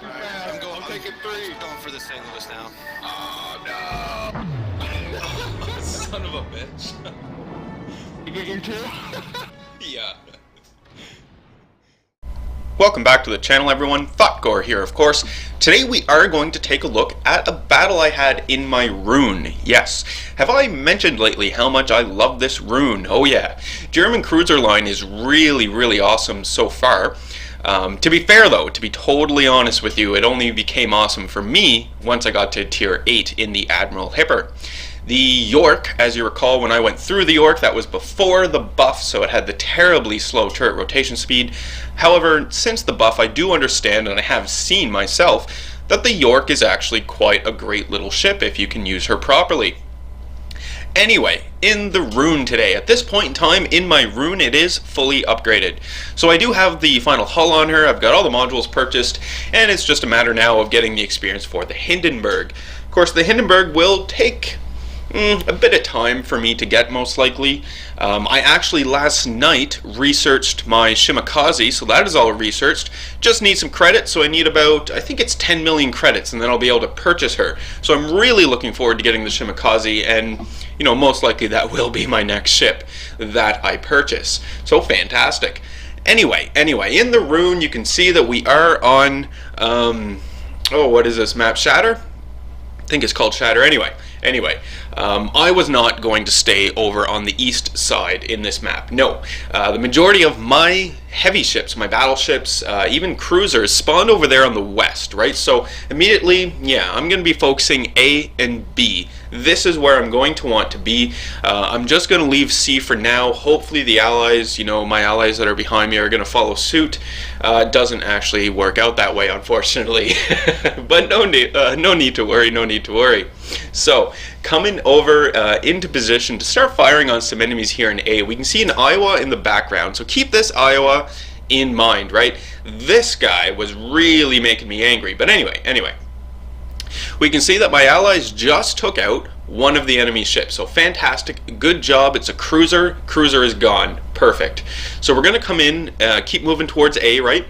too fast. I'm taking three. Going for the St. Louis now. Oh no! Son of a bitch. You get your two? Yeah. Welcome back to the channel, everyone. Thotgor here, of course. Today we are going to take a look at a battle I had in my Roon. Yes. Have I mentioned lately how much I love this Roon? Oh yeah. German cruiser line is really awesome so far. To be fair though, to be totally honest with you, it only became awesome for me once I got to tier 8 in the Admiral Hipper. The York, as you recall, when I went through the York, that was before the buff, so it had the terribly slow turret rotation speed. However, since the buff, I do understand, and I have seen myself, that the York is actually quite a great little ship if you can use her properly. Anyway, in the Roon today, at this point in time in my Roon, it is fully upgraded. So I do have the final hull on her, I've got all the modules purchased, and it's just a matter now of getting the experience for the Hindenburg. Of course, the Hindenburg will take a bit of time for me to get, most likely. I actually last night researched my Shimakaze, so that is all researched. Just need some credits, so I need about, I think it's 10 million credits, and then I'll be able to purchase her. So I'm really looking forward to getting the Shimakaze, and you know, most likely that will be my next ship that I purchase. So fantastic. Anyway, in the Roon you can see that we are on, oh, what is this map? Shatter? I think it's called Shatter. Anyway, I was not going to stay over on the east side in this map. No, the majority of my heavy ships, my battleships, even cruisers, spawned over there on the west, right? So immediately, yeah, I'm going to be focusing A and B. This is where I'm going to want to be. I'm just going to leave C for now. Hopefully the allies, you know, my allies that are behind me are going to follow suit. It doesn't actually work out that way, unfortunately. But no need to worry. So, coming over into position to start firing on some enemies here in A. We can see an Iowa in the background, so keep this Iowa in mind, right? This guy was really making me angry, but anyway. We can see that my allies just took out one of the enemy ships, so fantastic, good job. It's a cruiser is gone, perfect. So we're going to come in, keep moving towards A, right?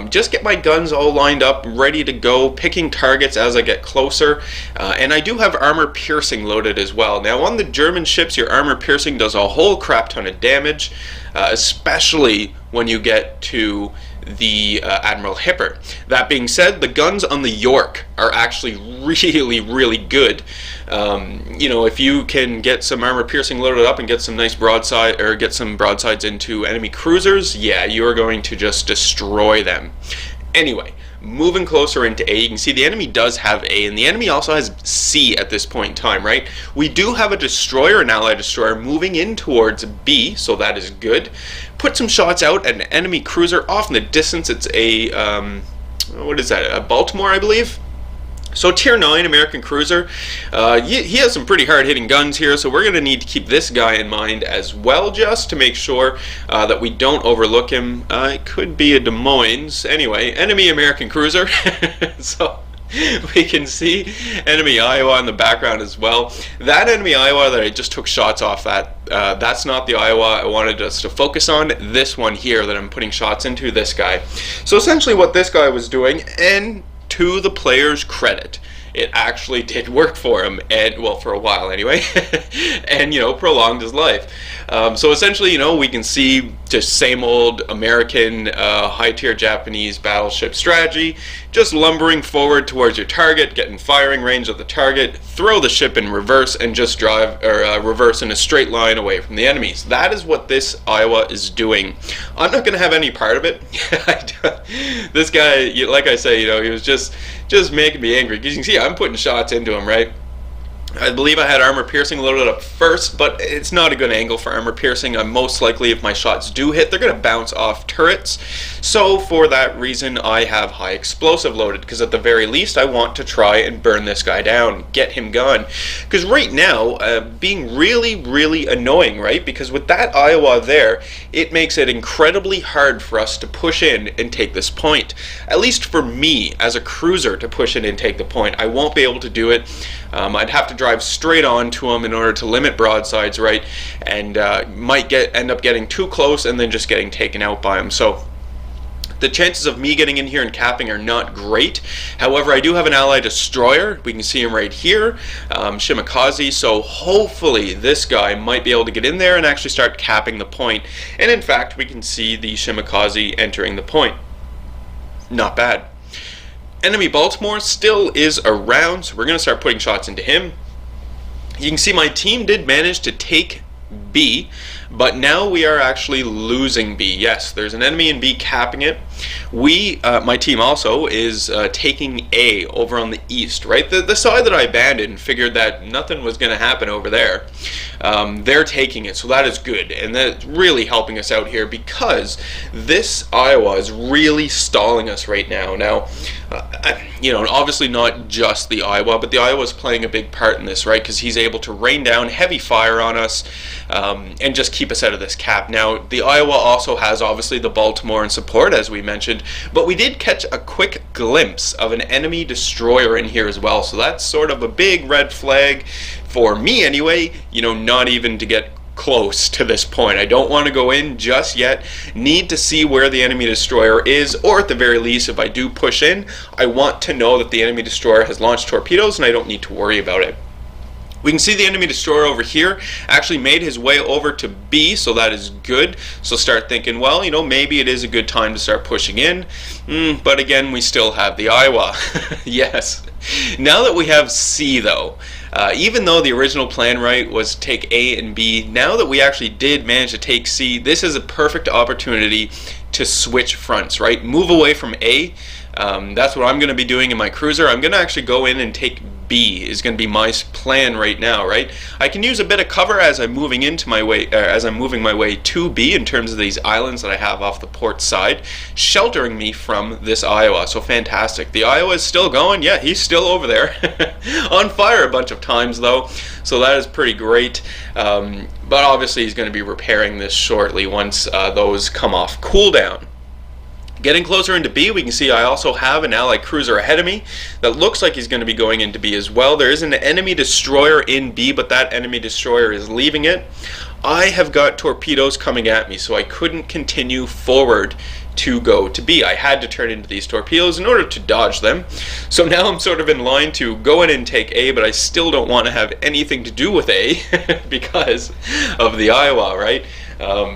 Just get my guns all lined up, ready to go, picking targets as I get closer, and I do have armor piercing loaded as well. Now on the German ships, your armor piercing does a whole crap ton of damage, especially when you get to the Admiral Hipper. That being said, the guns on the York are actually really good. You know, if you can get some armor piercing loaded up and get some nice broadside, or get some broadsides into enemy cruisers, yeah, you're going to just destroy them. Anyway, moving closer into A, you can see the enemy does have A, and the enemy also has C at this point in time, right? We do have a destroyer, an allied destroyer, moving in towards B, so that is good. Put some shots out at an enemy cruiser off in the distance. It's a, what is that, a Baltimore, I believe? So tier 9 American cruiser, he has some pretty hard hitting guns here, so we're going to need to keep this guy in mind as well, just to make sure that we don't overlook him. It could be a Des Moines. Anyway, enemy American cruiser. So we can see enemy Iowa in the background as well. That enemy Iowa that I just took shots off at, that's not the Iowa I wanted us to focus on. This one here that I'm putting shots into, this guy. So essentially what this guy was doing, and to the player's credit, it actually did work for him, and well, for a while anyway, and you know, prolonged his life. So essentially, you know, we can see just same old American high tier Japanese battleship strategy, just lumbering forward towards your target, getting firing range of the target, throw the ship in reverse, and just drive, or reverse in a straight line away from the enemies. That is what this Iowa is doing. I'm not going to have any part of it. This guy, like I say, you know, he was just making me angry. You can see I'm putting shots into him, right? I believe I had armor piercing loaded up first, but it's not a good angle for armor piercing. Most likely, if my shots do hit, they're going to bounce off turrets. So for that reason, I have high explosive loaded, because at the very least, I want to try and burn this guy down, get him gone. Because right now, being really annoying, right? Because with that Iowa there, it makes it incredibly hard for us to push in and take this point. At least for me, as a cruiser, to push in and take the point. I won't be able to do it. I'd have to drive straight on to him in order to limit broadsides, right? And might end up getting too close and then just getting taken out by him. So The chances of me getting in here and capping are not great. However, I do have an ally destroyer. We can see him right here, Shimakaze. So hopefully this guy might be able to get in there and actually start capping the point. And in fact, we can see the Shimakaze entering the point. Not bad. Enemy Baltimore still is around, so we're going to start putting shots into him. You can see my team did manage to take B, but now we are actually losing B. Yes, there's an enemy in B capping it. My team also is taking A over on the east, right? The side that I abandoned, figured that nothing was going to happen over there. They're taking it, so that is good, and that's really helping us out here because this Iowa is really stalling us right now. Now, you know, obviously not just the Iowa, but the Iowa is playing a big part in this, right? Because he's able to rain down heavy fire on us and just keep us out of this cap. Now, the Iowa also has obviously the Baltimore in support, as we mentioned, but we did catch a quick glimpse of an enemy destroyer in here as well, so that's sort of a big red flag for me anyway, you know, not even to get close to this point. I don't want to go in just yet. Need to see where the enemy destroyer is, or at the very least, if I do push in, I want to know that the enemy destroyer has launched torpedoes and I don't need to worry about it. We can see the enemy destroyer over here actually made his way over to B, so that is good. So start thinking, well, you know, maybe it is a good time to start pushing in. But again, we still have the Iowa. Yes. Now that we have C, though, even though the original plan, right, was to take A and B, now that we actually did manage to take C, this is a perfect opportunity to switch fronts, right? Move away from A. That's what I'm going to be doing in my cruiser. I'm going to actually go in and take B is going to be my plan right now, right? I can use a bit of cover as I'm moving into my way, as I'm moving my way to B in terms of these islands that I have off the port side, sheltering me from this Iowa. So fantastic. The Iowa is still going. Yeah, he's still over there, on fire a bunch of times though. So that is pretty great. But obviously he's going to be repairing this shortly once those come off cooldown. Getting closer into B, we can see I also have an allied cruiser ahead of me that looks like he's going to be going into B as well. There is an enemy destroyer in B, but that enemy destroyer is leaving it. I have got torpedoes coming at me, so I couldn't continue forward to go to B. I had to turn into these torpedoes in order to dodge them. So now I'm sort of in line to go in and take A, but I still don't want to have anything to do with A because of the Iowa, right?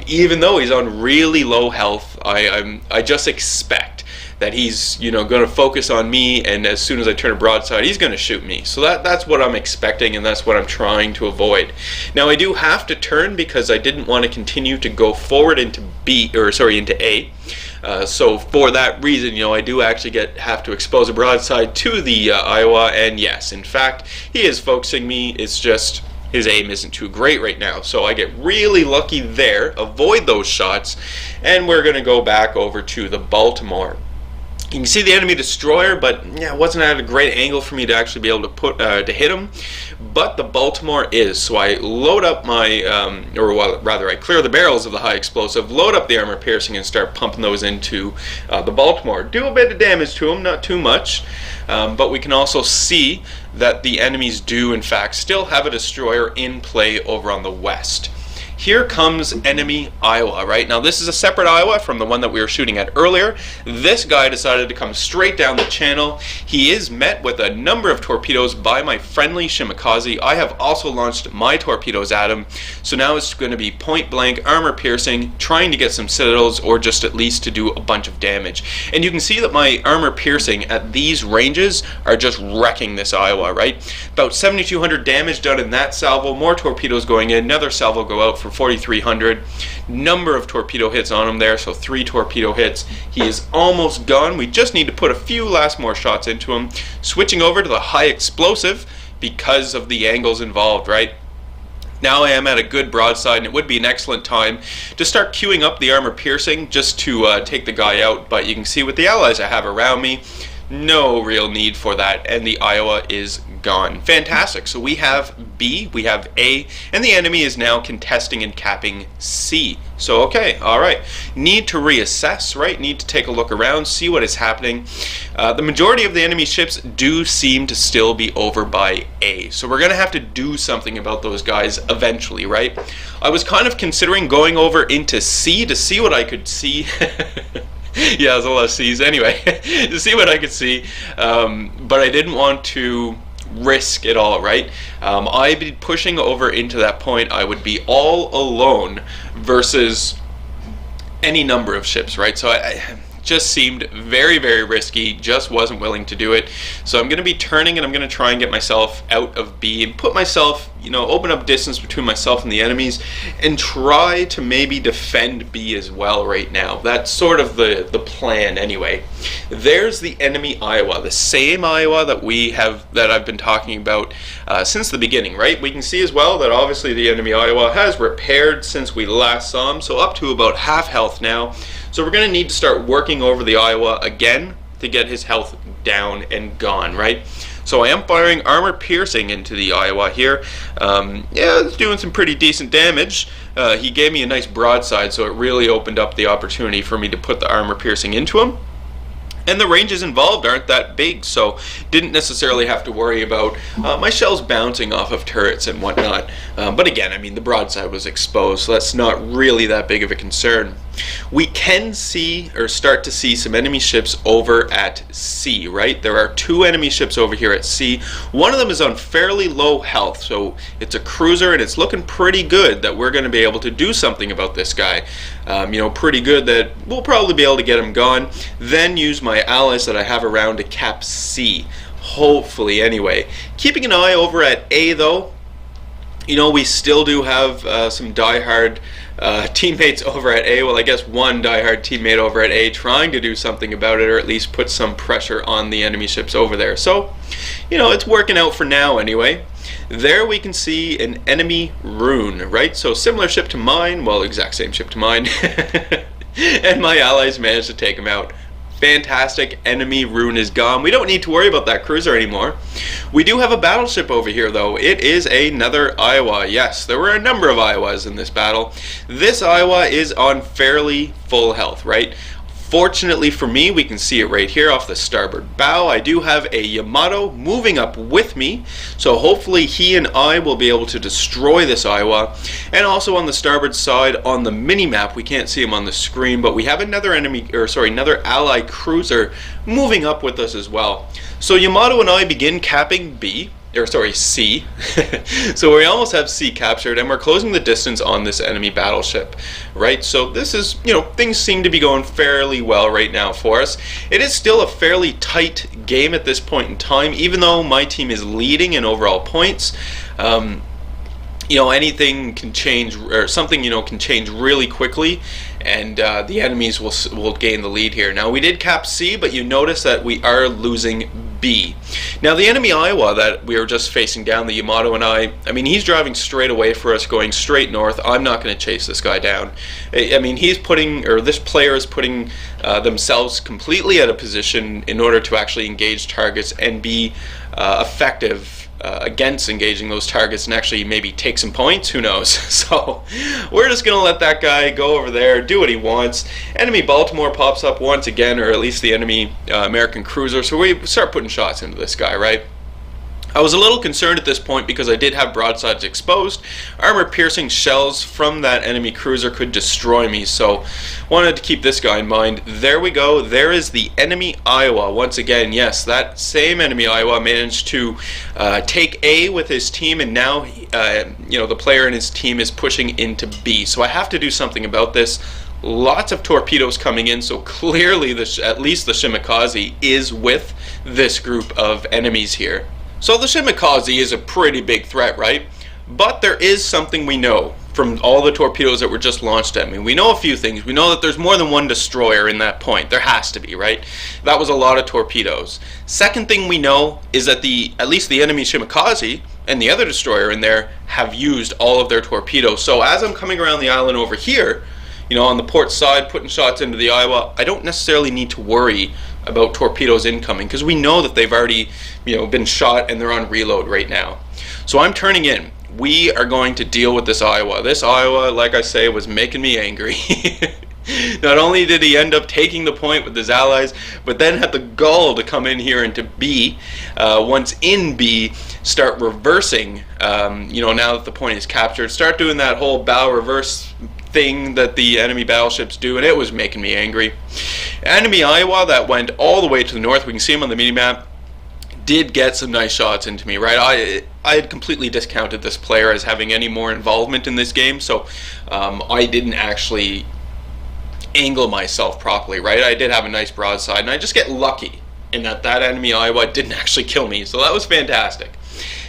Even though he's on really low health, I just expect that he's, you know, going to focus on me, and as soon as I turn a broadside, he's going to shoot me. So that's what I'm expecting, and that's what I'm trying to avoid. Now I do have to turn because I didn't want to continue to go forward into into A. So for that reason, you know, I do actually have to expose a broadside to the Iowa, and yes, in fact, he is focusing me. It's just his aim isn't too great right now, so I get really lucky there, avoid those shots, and we're going to go back over to the Baltimore. You can see the enemy destroyer, but yeah, it wasn't at a great angle for me to actually be able to hit him. But the Baltimore is, so I load up my, I clear the barrels of the high explosive, load up the armor piercing, and start pumping those into the Baltimore. Do a bit of damage to him, not too much, but we can also see that the enemies do, in fact, still have a destroyer in play over on the west. Here comes enemy Iowa, right? Now this is a separate Iowa from the one that we were shooting at earlier. This guy decided to come straight down the channel. He is met with a number of torpedoes by my friendly Shimakaze. I have also launched my torpedoes at him. So now it's going to be point blank, armor piercing, trying to get some citadels, or just at least to do a bunch of damage. And you can see that my armor piercing at these ranges are just wrecking this Iowa, right? About 7,200 damage done in that salvo, more torpedoes going in, another salvo go out for 4,300. Number of torpedo hits on him there, so 3 torpedo hits. He is almost gone. We just need to put a few last more shots into him. Switching over to the high explosive because of the angles involved, right? Now I am at a good broadside, and it would be an excellent time to start queuing up the armor piercing just to take the guy out, but you can see with the allies I have around me, no real need for that, and the Iowa is gone. Fantastic. So we have B, we have A, and the enemy is now contesting and capping C. So okay, alright. Need to reassess, right? Need to take a look around, see what is happening. The majority of the enemy ships do seem to still be over by A. So we're going to have to do something about those guys eventually, right? I was kind of considering going over into C to see what I could see. Yeah, there's a lot of C's anyway, to see what I could see, but I didn't want to risk it all, right? I'd be pushing over into that point. I would be all alone versus any number of ships, right? So I just seemed very, very risky, just wasn't willing to do it. So I'm going to be turning and I'm going to try and get myself out of B and put myself, open up distance between myself and the enemies and try to maybe defend B as well right now. That's sort of the plan anyway. There's the enemy Iowa, the same Iowa that I've been talking about since the beginning, right? We can see as well that obviously the enemy Iowa has repaired since we last saw him, so up to about half health now. So we're going to need to start working over the Iowa again to get his health down and gone, right? So I am firing armor piercing into the Iowa here. Yeah, it's doing some pretty decent damage. He gave me a nice broadside, so it really opened up the opportunity for me to put the armor piercing into him. And the ranges involved aren't that big, so didn't necessarily have to worry about my shells bouncing off of turrets and whatnot. But again, I mean, the broadside was exposed, so that's not really that big of a concern. We can see, or start to see, some enemy ships over at C, right? There are 2 enemy ships over here at C. One of them is on fairly low health, so it's a cruiser, and it's looking pretty good that we're going to be able to do something about this guy. Pretty good that we'll probably be able to get him gone. Then use my allies that I have around to cap C. Hopefully, anyway. Keeping an eye over at A, though. We still do have some diehard teammates over at A. Well, I guess one diehard teammate over at A trying to do something about it, or at least put some pressure on the enemy ships over there. So, it's working out for now anyway. There we can see an enemy Roon, right? So similar ship to mine, well, exact same ship to mine. And my allies managed to take him out. Fantastic, enemy Roon is gone. We don't need to worry about that cruiser anymore. We do have a battleship over here though. It is another Iowa. Yes, there were a number of Iowas in this battle. This Iowa is on fairly full health, right? Fortunately for me, we can see it right here off the starboard bow. I do have a Yamato moving up with me, so hopefully he and I will be able to destroy this Iowa. And also on the starboard side on the mini-map, we can't see him on the screen, but we have another another ally cruiser moving up with us as well. So Yamato and I begin capping C. So we almost have C captured, and we're closing the distance on this enemy battleship, right? So this is, things seem to be going fairly well right now for us. It is still a fairly tight game at this point in time, even though my team is leading in overall points. Anything can change, or something, can change really quickly, and the enemies will gain the lead here. Now, we did cap C, but you notice that we are losing B. Now, the enemy Iowa that we were just facing down, the Yamato and I mean, he's driving straight away for us, going straight north. I'm not going to chase this guy down. I mean, this player is putting themselves completely at a position in order to actually engage targets and be effective against engaging those targets and actually maybe take some points. Who knows? So we're just gonna let that guy go over there, do what he wants. Enemy Baltimore pops up once again, or at least the enemy American cruiser, so we start putting shots into this guy, right? I was a little concerned at this point because I did have broadsides exposed. Armor-piercing shells from that enemy cruiser could destroy me, so wanted to keep this guy in mind. There we go. There is the enemy Iowa. Once again, yes, that same enemy Iowa managed to take A with his team, and now the player in his team is pushing into B. So I have to do something about this. Lots of torpedoes coming in, so clearly at least the Shimakaze is with this group of enemies here. So the Shimakaze is a pretty big threat, right? But there is something we know from all the torpedoes that were just launched at me. We know a few things. We know that there's more than one destroyer in that point. There has to be, right? That was a lot of torpedoes. Second thing we know is that at least the enemy Shimakaze and the other destroyer in there have used all of their torpedoes. So as I'm coming around the island over here, on the port side, putting shots into the Iowa, I don't necessarily need to worry about torpedoes incoming because we know that they've already, been shot and they're on reload right now. So I'm turning in. We are going to deal with this Iowa. This Iowa, like I say, was making me angry. Not only did he end up taking the point with his allies, but then had the gall to come in here into B. Once in B, start reversing, now that the point is captured, start doing that whole bow reverse thing that the enemy battleships do, and it was making me angry. Enemy Iowa that went all the way to the north, we can see him on the mini-map, did get some nice shots into me, right? I had completely discounted this player as having any more involvement in this game, so I didn't actually angle myself properly, right? I did have a nice broadside, and I just get lucky in that enemy Iowa didn't actually kill me, so that was fantastic.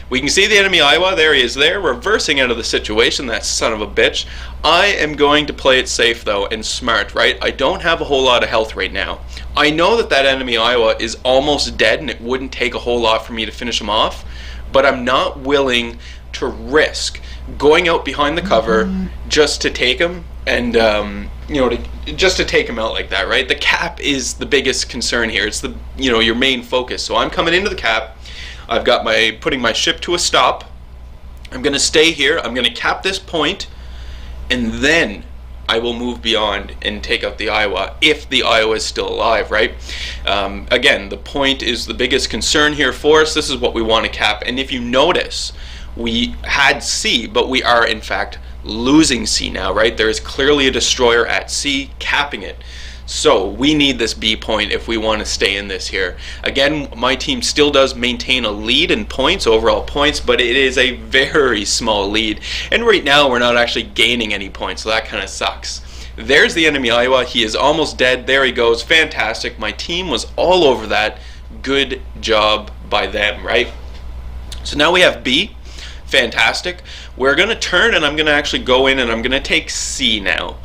We can see the enemy Iowa, there he is there, reversing out of the situation, that son of a bitch. I am going to play it safe though, and smart, right? I don't have a whole lot of health right now. I know that enemy Iowa is almost dead, and it wouldn't take a whole lot for me to finish him off, but I'm not willing to risk going out behind the cover just to take him, and you know, just to take him out like that, right? The cap is the biggest concern here. It's the, you know, your main focus. So I'm coming into the cap. I've got putting my ship to a stop. I'm going to stay here. I'm going to cap this point, and then I will move beyond and take out the Iowa if the Iowa is still alive, right? Again, the point is the biggest concern here for us. This is what we want to cap. And if you notice, we had C, but we are in fact losing C now, right? There is clearly a destroyer at C capping it. So we need this B point if we want to stay in this here. Again, my team still does maintain a lead in points, overall points, but it is a very small lead. And right now we're not actually gaining any points, so that kind of sucks. There's the enemy Iowa. He is almost dead. There he goes. Fantastic. My team was all over that. Good job by them, right? So now we have B. Fantastic. We're going to turn, and I'm going to actually go in and I'm going to take C now.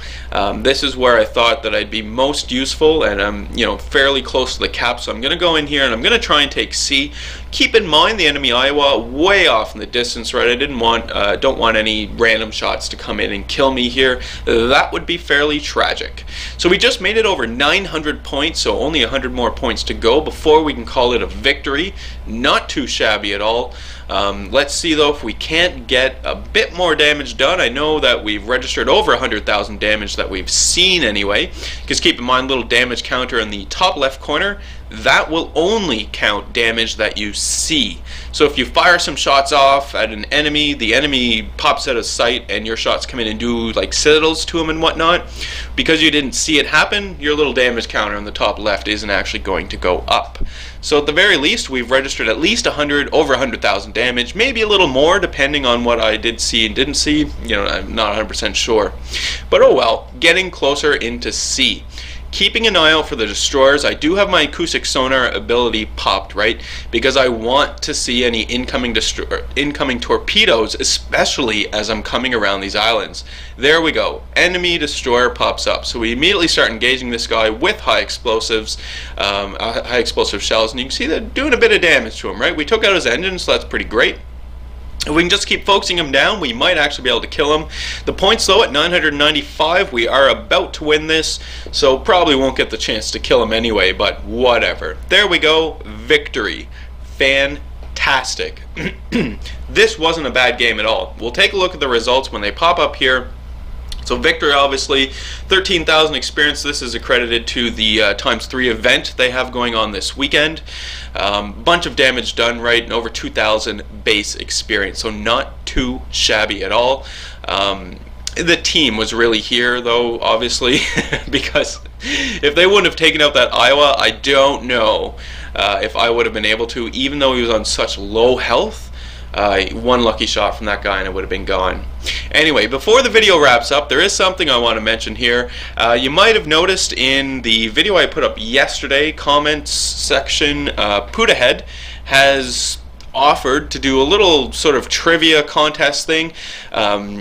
This is where I thought that I'd be most useful, and I'm, you know, fairly close to the cap, so I'm going to go in here and I'm going to try and take C. Keep in mind the enemy Iowa way off in the distance, right? I don't want any random shots to come in and kill me here. That would be fairly tragic. So we just made it over 900 points, so only 100 more points to go before we can call it a victory. Not too shabby at all. Let's see though if we can't get a bit more damage done. I know that we've registered over 100,000 damage that we've seen anyway, because keep in mind, little damage counter in the top left corner, that will only count damage that you see. So if you fire some shots off at an enemy, the enemy pops out of sight and your shots come in and do like citadels to him and whatnot, because you didn't see it happen, your little damage counter on the top left isn't actually going to go up. So at the very least, we've registered at least over 100,000 damage, maybe a little more depending on what I did see and didn't see. You know, I'm not 100% sure. But oh well, getting closer into C. Keeping an eye out for the destroyers. I do have my acoustic sonar ability popped, right? Because I want to see any incoming torpedoes, especially as I'm coming around these islands. There we go. Enemy destroyer pops up. So we immediately start engaging this guy with high explosive shells, and you can see they're doing a bit of damage to him, right? We took out his engine, so that's pretty great. If we can just keep focusing him down, we might actually be able to kill him. The points though at 995, we are about to win this, so probably won't get the chance to kill him anyway, but whatever. There we go, victory. Fantastic. This wasn't a bad game at all. We'll take a look at the results when they pop up here. So victory, obviously, 13,000 experience. This is accredited to the ×3 event they have going on this weekend. Bunch of damage done, right, and over 2,000 base experience. So not too shabby at all. The team was really here, though, obviously, because if they wouldn't have taken out that Iowa, I don't know if I would have been able to, even though he was on such low health. One lucky shot from that guy and it would have been gone. Anyway, before the video wraps up, there is something I want to mention here. You might have noticed in the video I put up yesterday, comments section, Puddahead has offered to do a little sort of trivia contest thing.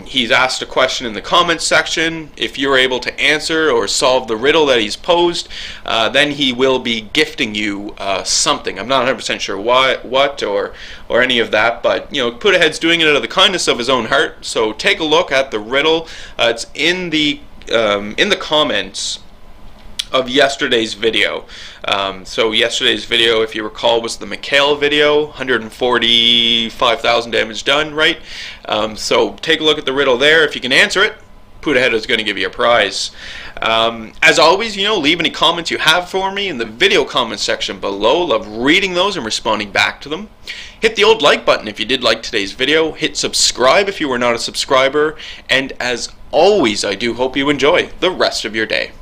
He's asked a question in the comments section. If you're able to answer or solve the riddle that he's posed, then he will be gifting you something. I'm not 100% sure what or any of that, but you know, Puddahead's doing it out of the kindness of his own heart. So take a look at the riddle. It's in the comments of yesterday's video. So yesterday's video, if you recall, was the McHale video, 145,000 damage done, right? So take a look at the riddle there. If you can answer it, Puddahead is going to give you a prize. As always, you know, leave any comments you have for me in the video comments section below. Love reading those and responding back to them. Hit the old like button if you did like today's video. Hit subscribe if you were not a subscriber. And as always, I do hope you enjoy the rest of your day.